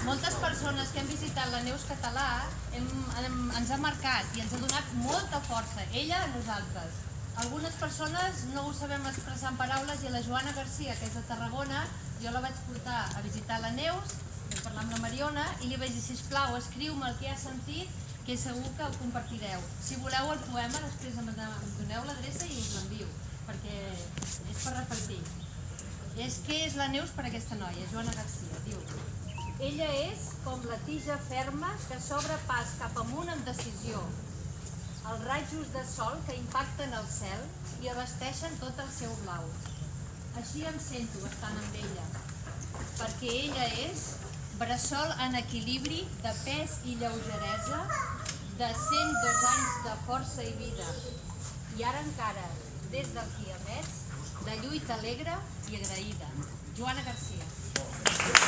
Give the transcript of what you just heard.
Moltes persones que hem visitat la Neus Català ens ha marcat i ens ha donat molta força, ella a nosaltres. Algunes persones no ho sabem expressar en paraules i la Joana Garcia, que és de Tarragona, jo la vaig portar a visitar la Neus, vam parlar amb la Mariona i li vaig dir, sisplau, escriu-me el que has sentit, que segur que ho compartireu. Si voleu el poema, després em doneu l'adreça i us l'envio, perquè és per repartir. Què és la Neus per aquesta noia? Joana Garcia diu: ella és com la tija ferma que s'obre pas cap amunt amb decisió, els rajos de sol que impacten el cel i abasteixen tot el seu blau. Així em sento estant amb ella, perquè ella és bressol en equilibri de pes i lleugeresa, de 102 anys de força i vida, i ara encara, des del Quiamets, de lluita alegre i agraïda. Joana Garcia.